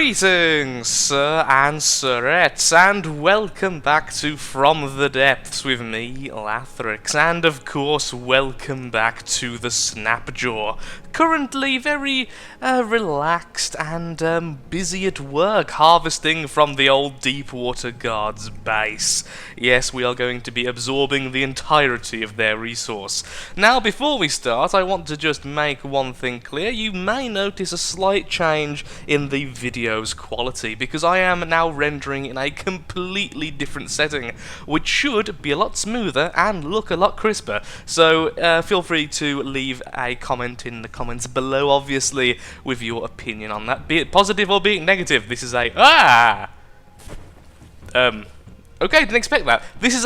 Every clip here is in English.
Greetings, sir and sirettes, and welcome back to From the Depths with me, Lathrix, and of course, welcome back to the Snapjaw. Currently very relaxed and busy at work, harvesting from the old Deepwater Guard's base. Yes, we are going to be absorbing the entirety of their resource. Now, before we start, I want to just make one thing clear. You may notice a slight change in the video's quality, because I am now rendering in a completely different setting, which should be a lot smoother and look a lot crisper. So feel free to leave a comment in the comments below, obviously, with your opinion on that, be it positive or be it negative. This is a okay, didn't expect that. This is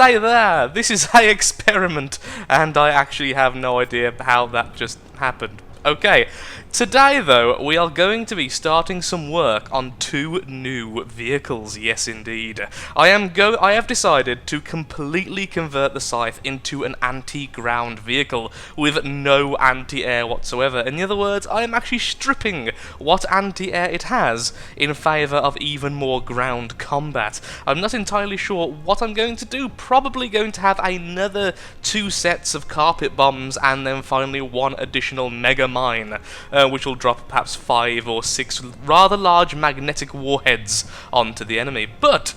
a experiment, and I actually have no idea how that just happened. Okay, today though, we are going to be starting some work on two new vehicles, yes indeed. I have decided to completely convert the Scythe into an anti-ground vehicle with no anti-air whatsoever. In other words, I am actually stripping what anti-air it has in favour of even more ground combat. I'm not entirely sure what I'm going to do, probably going to have another 2 sets of carpet bombs and then finally one additional mega mine, which will drop perhaps 5 or 6 rather large magnetic warheads onto the enemy. But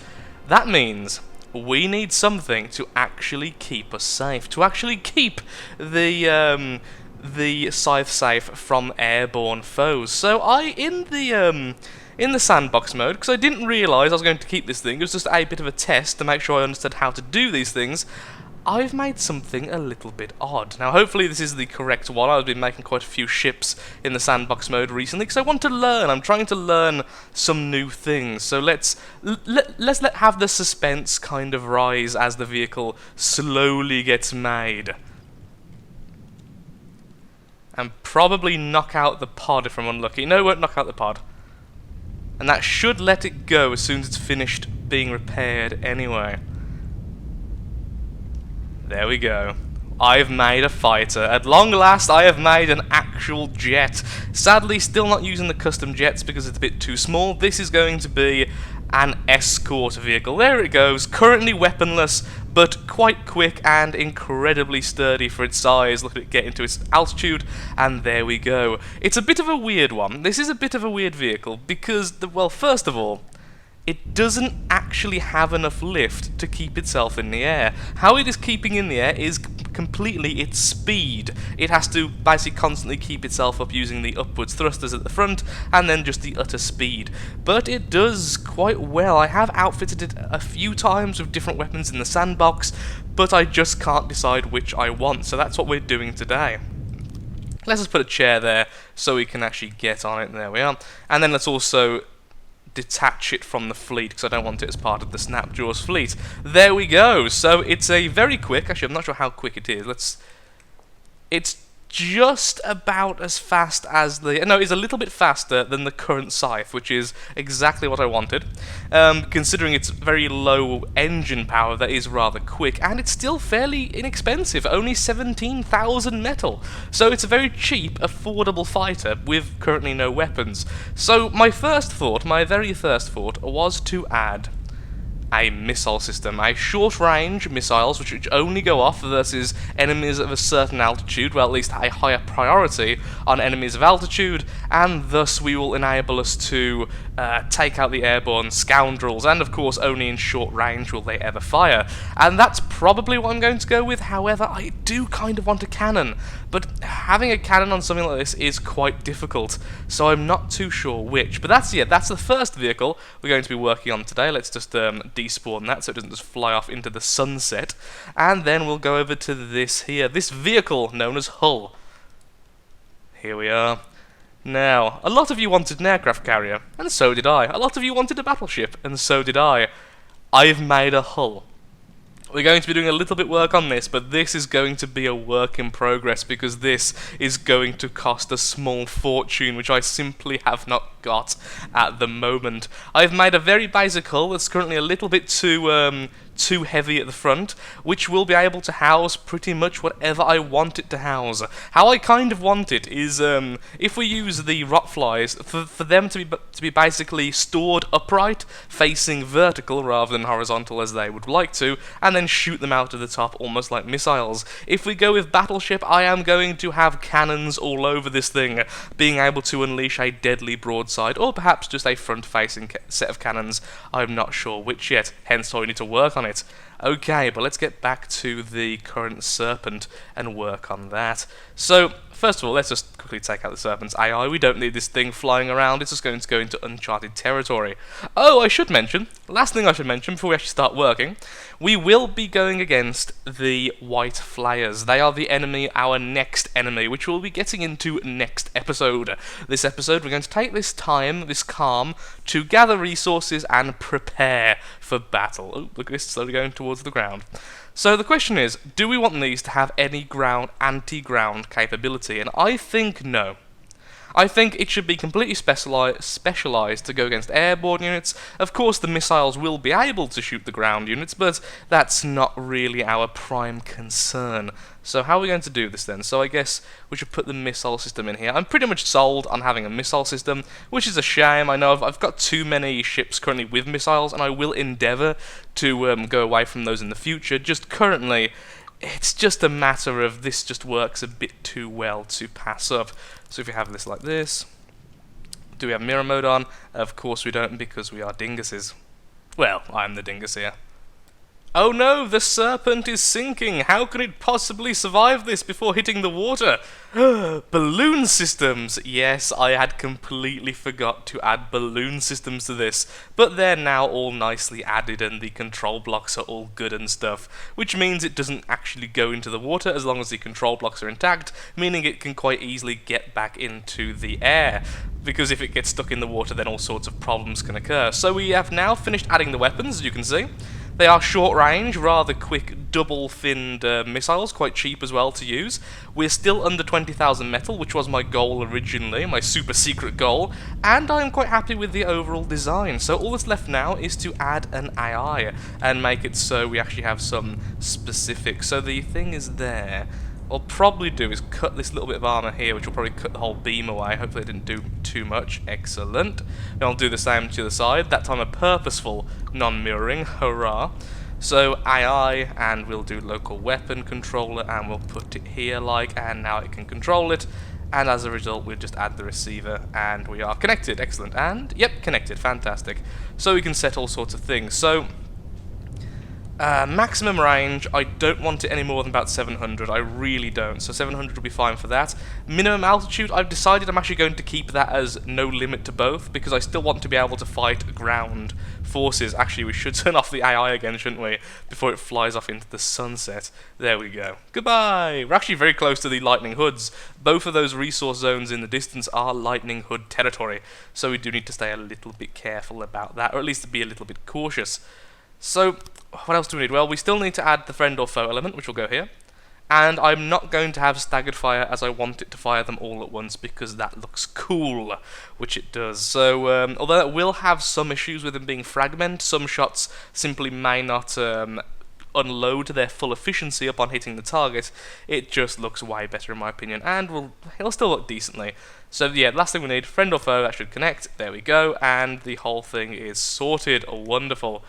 that means we need something to actually keep us safe, to actually keep the Scythe safe from airborne foes. So in the sandbox mode, because I didn't realise I was going to keep this thing, it was just a bit of a test to make sure I understood how to do these things, I've made something a little bit odd. Now, hopefully this is the correct one. I've been making quite a few ships in the sandbox mode recently, because I want to learn. I'm trying to learn some new things. So let's have the suspense kind of rise as the vehicle slowly gets made. And probably knock out the pod if I'm unlucky. No, it won't knock out the pod. And that should let it go as soon as it's finished being repaired anyway. There we go. I've made a fighter. At long last, I have made an actual jet. Sadly, still not using the custom jets because it's a bit too small. This is going to be an escort vehicle. There it goes. Currently weaponless, but quite quick and incredibly sturdy for its size. Look at it get into its altitude, and there we go. It's a bit of a weird one. This is a bit of a weird vehicle because, well, first of all, it doesn't actually have enough lift to keep itself in the air. How it is keeping in the air is completely its speed. It has to basically constantly keep itself up using the upwards thrusters at the front and then just the utter speed. But it does quite well. I have outfitted it a few times with different weapons in the sandbox, but I just can't decide which I want, so that's what we're doing today. Let's just put a chair there so we can actually get on it. There we are. And then let's also detach it from the fleet, because I don't want it as part of the Snapjaw's fleet. There we go. So it's a very quick, actually I'm not sure how quick it is. It's just about as fast as it's a little bit faster than the current Scythe, which is exactly what I wanted. Considering its very low engine power, that is rather quick, and it's still fairly inexpensive, only 17,000 metal. So it's a very cheap, affordable fighter with currently no weapons. So my very first thought was to add a missile system, a short-range missiles which only go off versus enemies of a certain altitude, well, at least a higher priority on enemies of altitude, and thus we will enable us to take out the airborne scoundrels, and of course only in short range will they ever fire. And that's probably what I'm going to go with. However, I do kind of want a cannon, but having a cannon on something like this is quite difficult, so I'm not too sure which. But that's the first vehicle we're going to be working on today. Let's just despawn that so it doesn't just fly off into the sunset, and then we'll go over to this vehicle known as Hull. Here we are. Now, a lot of you wanted an aircraft carrier, and so did I. A lot of you wanted a battleship, and so did I. I've made a Hull. We're going to be doing a little bit work on this, but this is going to be a work in progress because this is going to cost a small fortune, which I simply have not got at the moment. I've made a very basic hull that's currently a little bit too too heavy at the front, which will be able to house pretty much whatever I want it to house. How I kind of want it is, if we use the rot flies, for them to be basically stored upright, facing vertical rather than horizontal as they would like to, and then shoot them out of the top almost like missiles. If we go with battleship, I am going to have cannons all over this thing, being able to unleash a deadly broadside, or perhaps just a front-facing set of cannons. I'm not sure which yet, hence why we need to work on it. Okay, but let's get back to the current Serpent and work on that. So, first of all, let's just quickly take out the Serpent's AI. We don't need this thing flying around, it's just going to go into uncharted territory. Oh, I should mention, last thing I should mention before we actually start working, we will be going against the White Flayers. They are the enemy, our next enemy, which we'll be getting into next episode. This episode, we're going to take this time, this calm, to gather resources and prepare for battle. Oh, look at this, slowly going towards the ground. So the question is, do we want these to have any anti-ground capability? And I think no. I think it should be completely specialised to go against airborne units. Of course, the missiles will be able to shoot the ground units, but that's not really our prime concern. So how are we going to do this then? So I guess we should put the missile system in here. I'm pretty much sold on having a missile system, which is a shame. I know I've got too many ships currently with missiles, and I will endeavour to go away from those in the future. Just currently, it's just a matter of this just works a bit too well to pass up. So if you have this like this, do we have mirror mode on? Of course we don't, because we are dinguses. Well, I'm the dingus here. Oh no, the Serpent is sinking! How can it possibly survive this before hitting the water? Balloon systems! Yes, I had completely forgot to add balloon systems to this, but they're now all nicely added and the control blocks are all good and stuff, which means it doesn't actually go into the water as long as the control blocks are intact, meaning it can quite easily get back into the air, because if it gets stuck in the water then all sorts of problems can occur. So we have now finished adding the weapons, as you can see. They are short range, rather quick, double-finned missiles, quite cheap as well to use. We're still under 20,000 metal, which was my goal originally, my super secret goal, and I'm quite happy with the overall design. So all that's left now is to add an AI and make it so we actually have some specifics. So the thing is there. What I'll probably do is cut this little bit of armour here, which will probably cut the whole beam away. Hopefully it didn't do too much. Excellent. And I'll do the same to the side. That time a purposeful non-mirroring. Hurrah. So AI, and we'll do local weapon controller, and we'll put it here and now it can control it. And as a result, we'll just add the receiver, and we are connected. Excellent. And, yep, connected. Fantastic. So we can set all sorts of things. So maximum range, I don't want it any more than about 700, I really don't, so 700 will be fine for that. Minimum altitude, I've decided I'm actually going to keep that as no limit to both, because I still want to be able to fight ground forces. Actually, we should turn off the AI again, shouldn't we, before it flies off into the sunset. There we go. Goodbye! We're actually very close to the lightning hoods. Both of those resource zones in the distance are lightning hood territory, so we do need to stay a little bit careful about that, or at least be a little bit cautious. So, what else do we need? Well, we still need to add the friend or foe element, which will go here. And I'm not going to have staggered fire, as I want it to fire them all at once, because that looks cool, which it does. So, although it will have some issues with them being fragment, some shots simply may not unload their full efficiency upon hitting the target. It just looks way better in my opinion, and it'll still look decently. So yeah, last thing we need, friend or foe, that should connect. There we go, and the whole thing is sorted. Wonderful.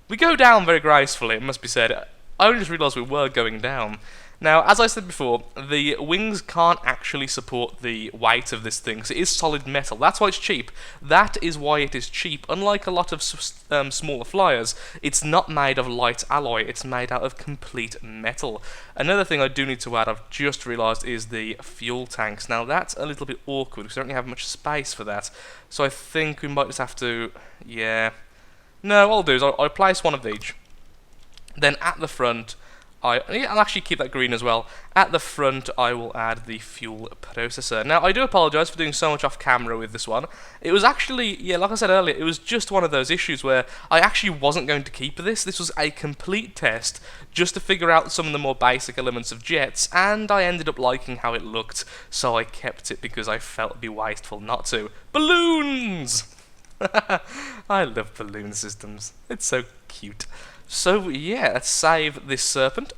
We go down very gracefully, it must be said. I only just realised we were going down. Now, as I said before, the wings can't actually support the weight of this thing, so it is solid metal. That's why it's cheap. That is why it is cheap. Unlike a lot of smaller flyers, it's not made of light alloy, it's made out of complete metal. Another thing I do need to add, I've just realised, is the fuel tanks. Now, that's a little bit awkward, because we don't have much space for that. So I think we might just have to, yeah. No, what I'll do is I'll place one of each. Then at the front, I'll actually keep that green as well. At the front, I will add the fuel processor. Now, I do apologise for doing so much off camera with this one. It was actually, yeah, like I said earlier, it was just one of those issues where I actually wasn't going to keep this. This was a complete test just to figure out some of the more basic elements of jets, and I ended up liking how it looked, so I kept it because I felt it'd be wasteful not to. Balloons! I love balloon systems. It's so cute. So yeah, let's save this Serpent.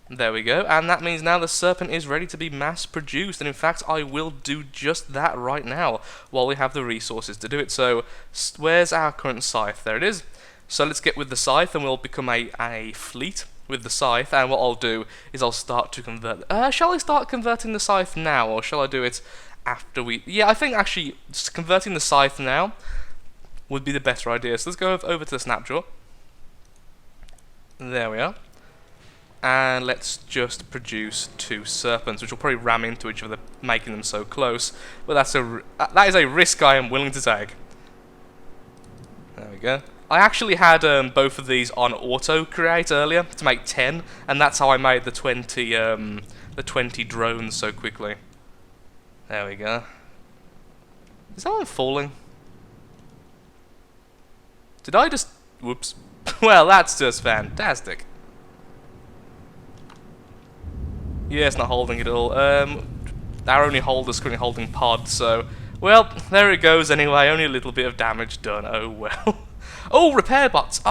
There we go, and that means now the Serpent is ready to be mass-produced, and in fact I will do just that right now, while we have the resources to do it. So, where's our current Scythe? There it is. So let's get with the Scythe, and we'll become a fleet with the Scythe, and what I'll do is I'll start to convert... shall I start converting the Scythe now, or shall I do it after we... Yeah, I think actually just converting the Scythe now would be the better idea. So let's go over to the Snapjaw. There we are. And let's just produce 2 Serpents, which will probably ram into each other, making them so close. But that is a risk I am willing to take. There we go. I actually had both of these on auto-create earlier to make 10, and that's how I made the 20 drones so quickly. There we go. Is that one falling? Did I just... Whoops. Well, that's just fantastic. Yeah, it's not holding it at all. Our only holder's currently holding pods, so... Well, there it goes anyway, only a little bit of damage done, oh well. Oh, repair bots!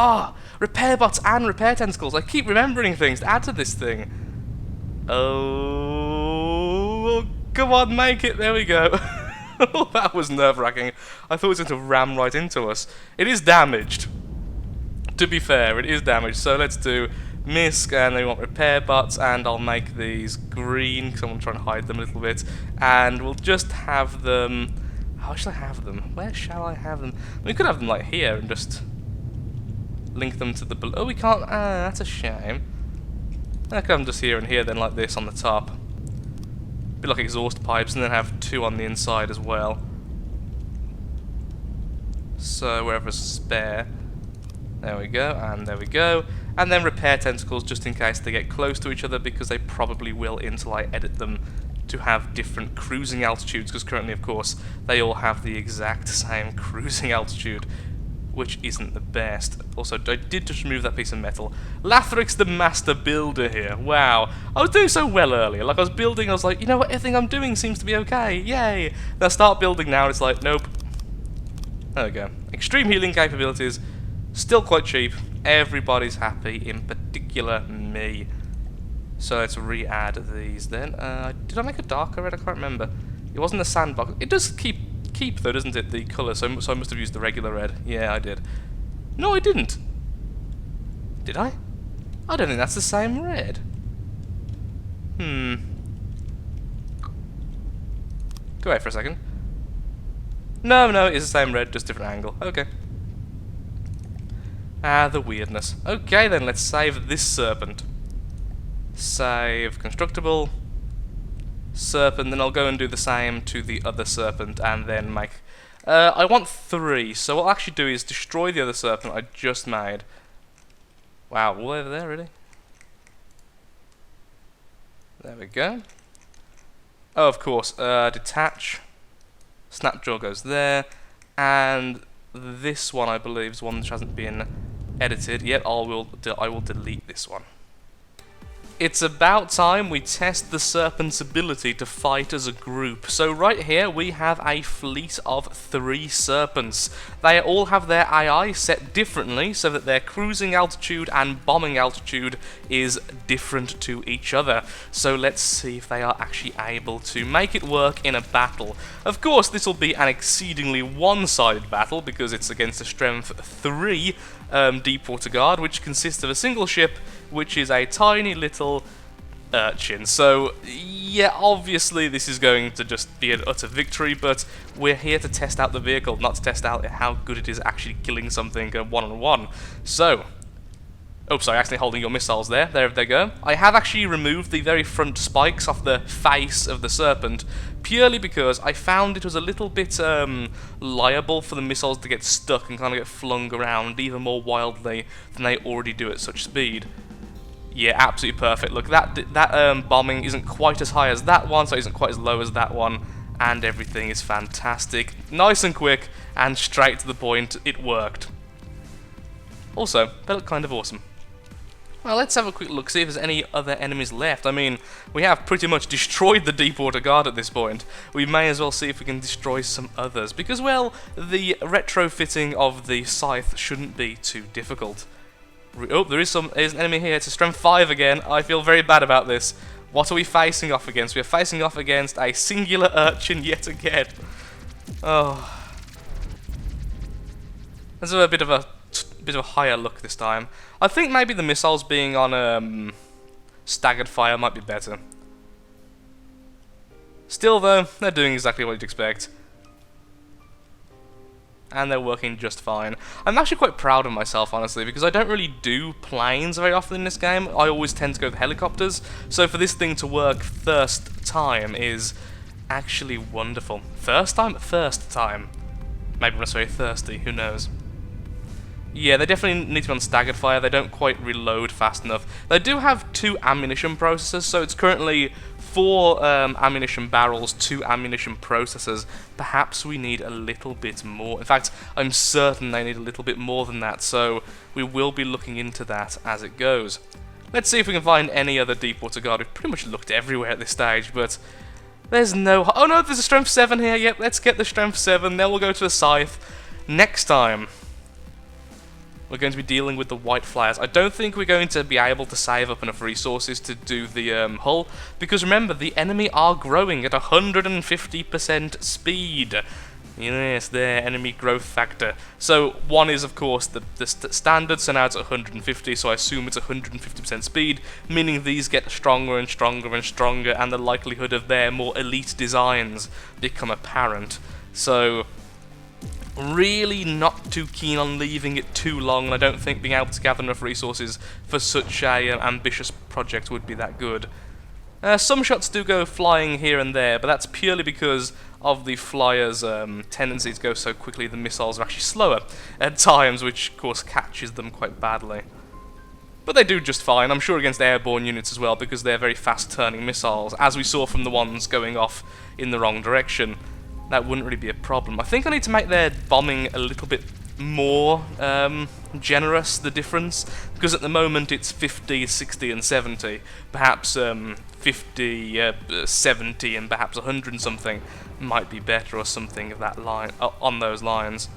Repair bots and repair tentacles. I keep remembering things to add to this thing. Oh, come on, make it, there we go. That was nerve-wracking. I thought it was going to ram right into us. It is damaged. To be fair, it is damaged, so let's do... Misc, and they want repair bots, and I'll make these green because I'm trying to hide them a little bit, and we'll just have them. How shall I have them? Where shall I have them? We could have them like here and just link them to the. Oh, we can't. That's a shame. I could have them just here and here, then like this on the top. Be like exhaust pipes, and then have 2 on the inside as well. So wherever's spare. There we go, and there we go. And then repair tentacles just in case they get close to each other, because they probably will until I edit them to have different cruising altitudes, because currently, of course, they all have the exact same cruising altitude, which isn't the best. Also, I did just remove that piece of metal. Lathrix the Master Builder here. Wow. I was doing so well earlier. Like, I was building, I was like, you know what, everything I'm doing seems to be okay. Yay. Then I start building now, and it's like, nope. There we go. Extreme healing capabilities. Still quite cheap. Everybody's happy, in particular me. So let's re-add these then. Did I make a darker red? I can't remember. It wasn't a sandbox. It does keep though, doesn't it, the colour? So I must have used the regular red. Yeah, I did. No, I didn't. Did I? I don't think that's the same red. Go away for a second. No, it is the same red, just different angle. Okay. The weirdness. Okay then, let's save this Serpent. Save Constructible. Serpent, then I'll go and do the same to the other Serpent, and then make... I want 3, so what I'll actually do is destroy the other Serpent I just made. Wow, all over there, really? There we go. Oh, of course, detach. Snapjaw goes there, and this one, I believe, is one which hasn't been edited yet. I will delete this one. It's about time we test the Serpent's ability to fight as a group. So right here we have a fleet of 3 Serpents. They all have their AI set differently so that their cruising altitude and bombing altitude is different to each other. So let's see if they are actually able to make it work in a battle. Of course, this will be an exceedingly one-sided battle because it's against a strength 3 Deepwater Guard, which consists of a single ship, which is a tiny little urchin. So, yeah, obviously this is going to just be an utter victory, but we're here to test out the vehicle, not to test out how good it is actually killing something one-on-one. So, oh, sorry, accidentally holding your missiles there. There they go. I have actually removed the very front spikes off the face of the Serpent, purely because I found it was a little bit liable for the missiles to get stuck and kind of get flung around even more wildly than they already do at such speed. Yeah, absolutely perfect. Look, that bombing isn't quite as high as that one, so it isn't quite as low as that one, and everything is fantastic. Nice and quick, and straight to the point. It worked. Also, they look kind of awesome. Well, let's have a quick look, see if there's any other enemies left. I mean, we have pretty much destroyed the Deepwater Guard at this point. We may as well see if we can destroy some others, because, well, the retrofitting of the Scythe shouldn't be too difficult. Oh, there's an enemy here. It's a strength 5 again. I feel very bad about this. What are we facing off against? We are facing off against a singular urchin yet again. Oh. There's a bit of a higher look this time. I think maybe the missiles being on staggered fire might be better. Still though, they're doing exactly what you'd expect. And they're working just fine. I'm actually quite proud of myself, honestly, because I don't really do planes very often in this game. I always tend to go with helicopters, so for this thing to work first time is actually wonderful. First time? First time. Maybe I'm just very thirsty, who knows. Yeah, they definitely need to be on staggered fire. They don't quite reload fast enough. They do have 2 ammunition processors, so it's currently 4 ammunition barrels, 2 ammunition processors. Perhaps we need a little bit more. In fact, I'm certain they need a little bit more than that, so we will be looking into that as it goes. Let's see if we can find any other deep water guard. We've pretty much looked everywhere at this stage, but there's no... Oh no, there's a strength 7 here. Yep, let's get the strength 7. Then we'll go to the scythe. Next time, we're going to be dealing with the white flyers. I don't think we're going to be able to save up enough resources to do the hull, because remember, the enemy are growing at 150% speed. Yes, their enemy growth factor. So 1 is, of course, the standard, so now it's 150, so I assume it's 150% speed, meaning these get stronger and stronger and stronger, and the likelihood of their more elite designs become apparent. So really not too keen on leaving it too long, and I don't think being able to gather enough resources for such a ambitious project would be that good. Some shots do go flying here and there, but that's purely because of the flyers' tendency to go so quickly. The missiles are actually slower at times, which of course catches them quite badly. But they do just fine, I'm sure, against airborne units as well, because they're very fast-turning missiles, as we saw from the ones going off in the wrong direction. That wouldn't really be a problem. I think I need to make their bombing a little bit more generous, the difference, because at the moment it's 50, 60 and 70. Perhaps 50, 70 and perhaps 100 and something might be better, or something of that line, on those lines.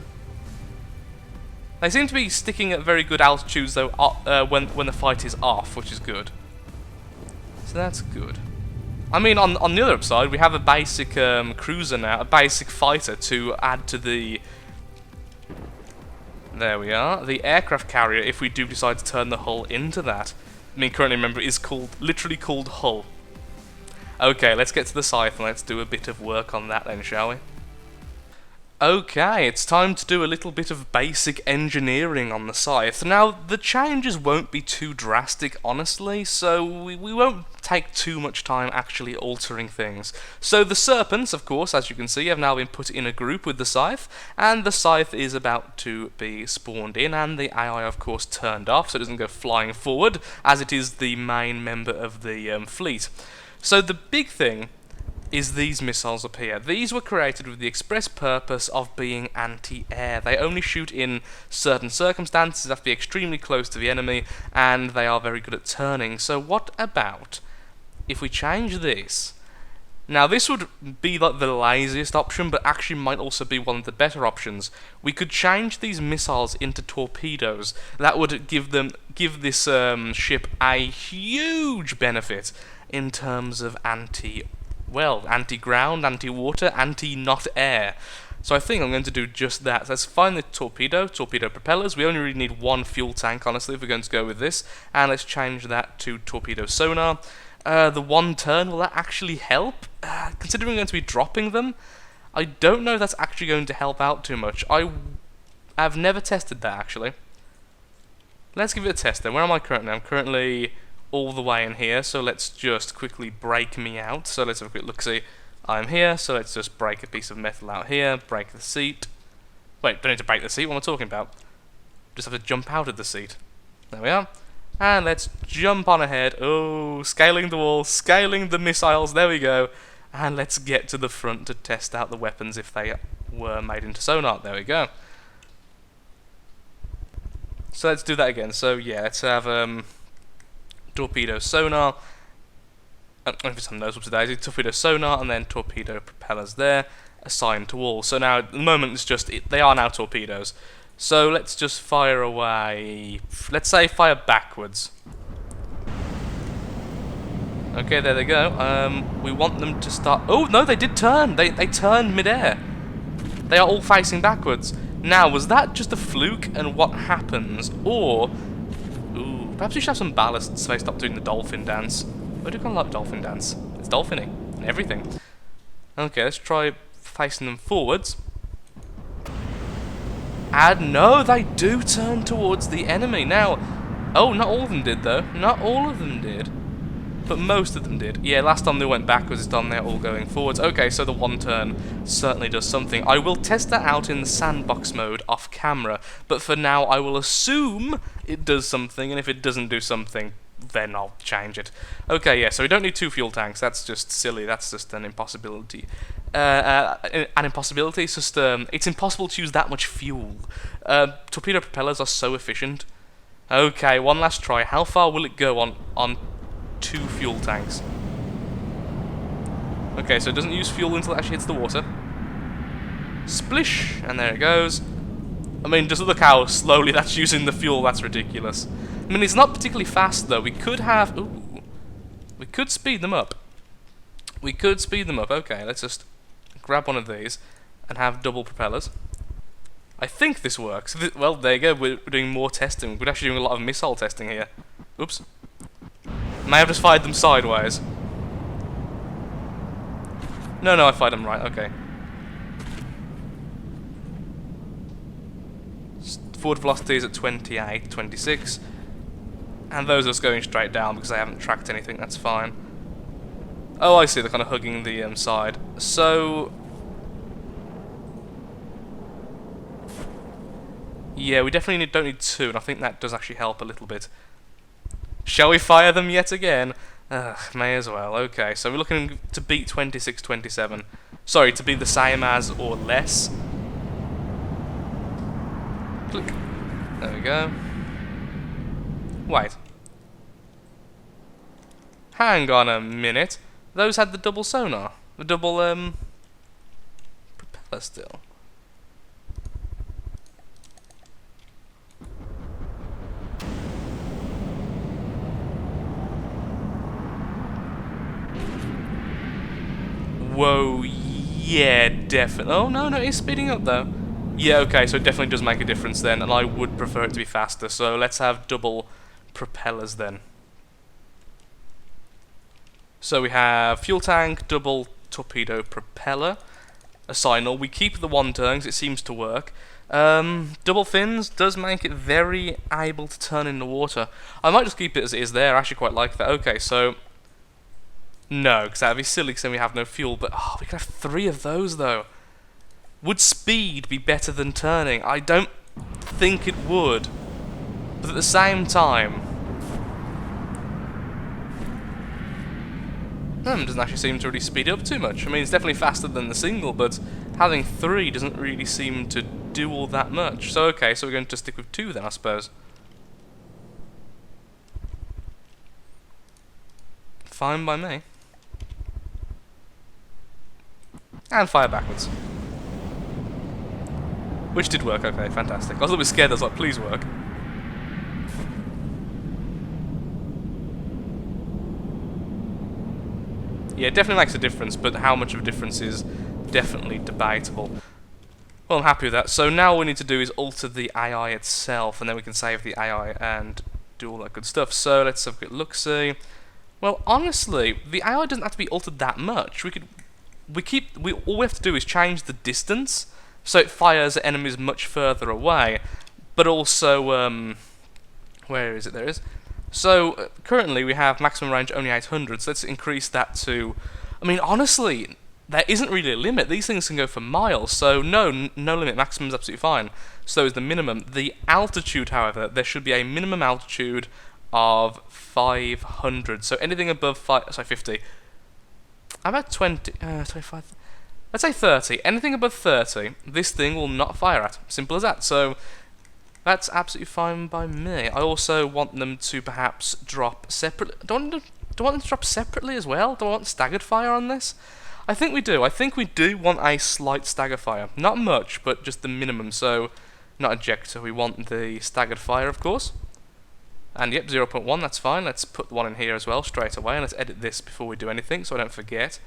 They seem to be sticking at very good altitudes though when the fight is off, which is good. So that's good. I mean, on the other side, we have a basic cruiser now, a basic fighter to add to the... There we are, the aircraft carrier, if we do decide to turn the hull into that. I mean, currently, remember, it is literally called hull. Okay, let's get to the scythe and let's do a bit of work on that then, shall we? Okay, it's time to do a little bit of basic engineering on the scythe. Now, the changes won't be too drastic, honestly, so we won't take too much time actually altering things. So the serpents, of course, as you can see, have now been put in a group with the scythe, and the scythe is about to be spawned in, and the AI, of course, turned off, so it doesn't go flying forward, as it is the main member of the fleet. So the big thing is these missiles up here. These were created with the express purpose of being anti-air. They only shoot in certain circumstances, have to be extremely close to the enemy, and they are very good at turning. So what about if we change this? Now this would be like the laziest option, but actually might also be one of the better options. We could change these missiles into torpedoes. That would give this ship a huge benefit in terms of anti-ground, anti-water, anti-not-air. So I think I'm going to do just that. Let's find the torpedo propellers. We only really need 1 fuel tank, honestly, if we're going to go with this. And let's change that to torpedo sonar. The 1 turn, will that actually help? Considering we're going to be dropping them, I don't know if that's actually going to help out too much. I've never tested that, actually. Let's give it a test then. Where am I currently? I'm currently all the way in here, so let's just quickly break me out. So let's have a quick look-see. I'm here, so let's just break a piece of metal out here, break the seat. Wait, don't need to break the seat, what am I talking about? Just have to jump out of the seat. There we are. And let's jump on ahead. Oh, scaling the wall, scaling the missiles, there we go. And let's get to the front to test out the weapons if they were made into sonar. There we go. So let's do that again. So yeah, let's have torpedo sonar. If it's on those up today, torpedo sonar and then torpedo propellers there, assigned to all. So now at the moment it's just they are now torpedoes. So let's just fire away. Let's say fire backwards. Okay, there they go. We want them to start... Oh, no, they did turn. They turned mid-air. They are all facing backwards. Now, was that just a fluke and what happens? Or... Ooh, perhaps we should have some ballast so they stop doing the dolphin dance. I do kind of like dolphin dance. It's dolphining and everything. Okay, let's try facing them forwards. And no, they do turn towards the enemy. Now, oh, not all of them did, though. Not all of them did. But most of them did. Yeah, last time they went backwards, this time they're all going forwards. Okay, so the one turn certainly does something. I will test that out in the sandbox mode off camera, but for now I will assume it does something, and if it doesn't do something, then I'll change it. Okay, yeah, so we don't need 2 fuel tanks. That's just silly. That's just an impossibility. An impossibility. It's just it's impossible to use that much fuel. Torpedo propellers are so efficient. Okay, one last try. How far will it go on 2 fuel tanks? Okay, so it doesn't use fuel until it actually hits the water. Splish, and there it goes. I mean, just look how slowly that's using the fuel. That's ridiculous. I mean, it's not particularly fast though. We could have... Ooh, we could speed them up. We could speed them up. Okay, let's just grab one of these and have double propellers. I think this works. Well, there you go. We're doing more testing. We're actually doing a lot of missile testing here. Oops. May have just fired them sideways. No, I fired them right. Okay. Forward velocity is at 28, 26. And those are just going straight down because they haven't tracked anything. That's fine. Oh, I see. They're kind of hugging the side. So... yeah, we definitely don't need 2, and I think that does actually help a little bit. Shall we fire them yet again? May as well. Okay, so we're looking to beat 26, 27. Sorry, to be the same as or less. Click. There we go. Wait. Hang on a minute. Those had the double sonar. The double, propeller still. Whoa, yeah, definitely. Oh, no, it's speeding up, though. Yeah, okay, so it definitely does make a difference then, and I would prefer it to be faster, so let's have double propellers then. So we have fuel tank, double torpedo propeller, a signal. We keep the one turns, it seems to work. Double fins does make it very able to turn in the water. I might just keep it as it is there, I actually quite like that. Okay, so... no, because that would be silly because then we have no fuel, but oh, we could have 3 of those though. Would speed be better than turning? I don't think it would. But at the same time... doesn't actually seem to really speed up too much. I mean, it's definitely faster than the single, but having 3 doesn't really seem to do all that much. So okay, so we're going to stick with 2 then, I suppose. Fine by me. And fire backwards. Which did work, okay, fantastic. I was a little bit scared, I was like, please work. Yeah, it definitely makes a difference, but how much of a difference is definitely debatable. Well, I'm happy with that. So now all we need to do is alter the AI itself, and then we can save the AI and do all that good stuff. So let's have a quick look-see. Well, honestly, the AI doesn't have to be altered that much. All we have to do is change the distance, so it fires at enemies much further away, but also, where is it? There it is. So, currently we have maximum range only 800, so let's increase that to... I mean, honestly, there isn't really a limit. These things can go for miles, so no limit. Maximum is absolutely fine. So is the minimum. The altitude, however, there should be a minimum altitude of 500. So anything above 50. How about 20? 25? Let's say 30. Anything above 30, this thing will not fire at. Simple as that. So... that's absolutely fine by me. I also want them to perhaps drop separately. Do I want them to drop separately as well? Do I want staggered fire on this? I think we do. I think we do want a slight stagger fire. Not much, but just the minimum. So not ejector, we want the staggered fire, of course. And yep, 0.1, that's fine. Let's put one in here as well, straight away, and let's edit this before we do anything, so I don't forget.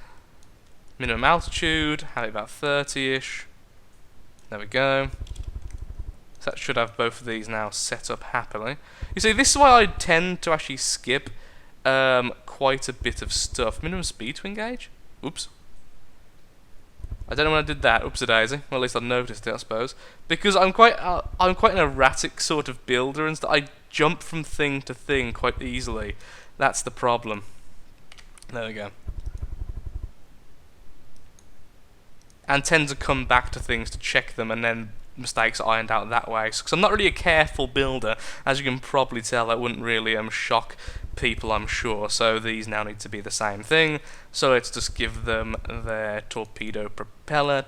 Minimum altitude, have it about 30-ish. There we go. So that should have both of these now set up happily. You see, this is why I tend to actually skip quite a bit of stuff. Minimum speed to engage? Oops. I don't know when I did that. Oops-a-daisy. Well, at least I noticed it, I suppose. Because I'm quite an erratic sort of builder, and I jump from thing to thing quite easily. That's the problem. There we go. And tend to come back to things to check them, and then mistakes are ironed out that way. Because I'm not really a careful builder, as you can probably tell. That wouldn't really shock people, I'm sure. So these now need to be the same thing. So let's just give them their torpedo propeller,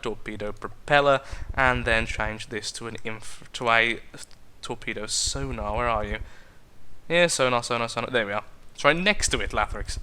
and then change this to a torpedo sonar. Where are you? Yeah, sonar. There we are. It's right next to it, Lathrix.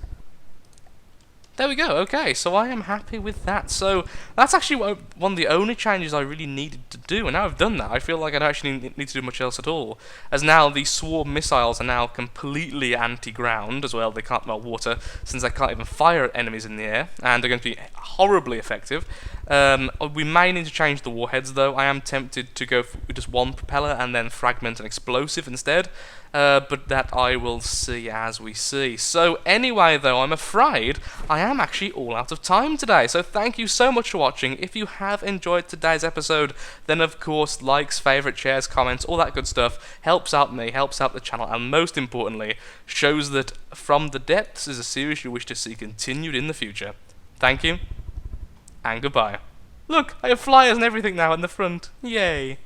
There we go, okay, so I am happy with that. So that's actually one of the only changes I really needed to do, and now I've done that, I feel like I don't actually need to do much else at all. As now these swarm missiles are now completely anti-ground as well. They can't melt water, since they can't even fire at enemies in the air, and they're going to be horribly effective. We may need to change the warheads though. I am tempted to go with just one propeller and then fragment and explosive instead. But that I will see as we see. So anyway though, I'm afraid I am actually all out of time today. So thank you so much for watching. If you have enjoyed today's episode, then of course likes, favourite, shares, comments, all that good stuff helps out me, helps out the channel, and most importantly, shows that From the Depths is a series you wish to see continued in the future. Thank you, and goodbye. Look, I have flyers and everything now in the front. Yay.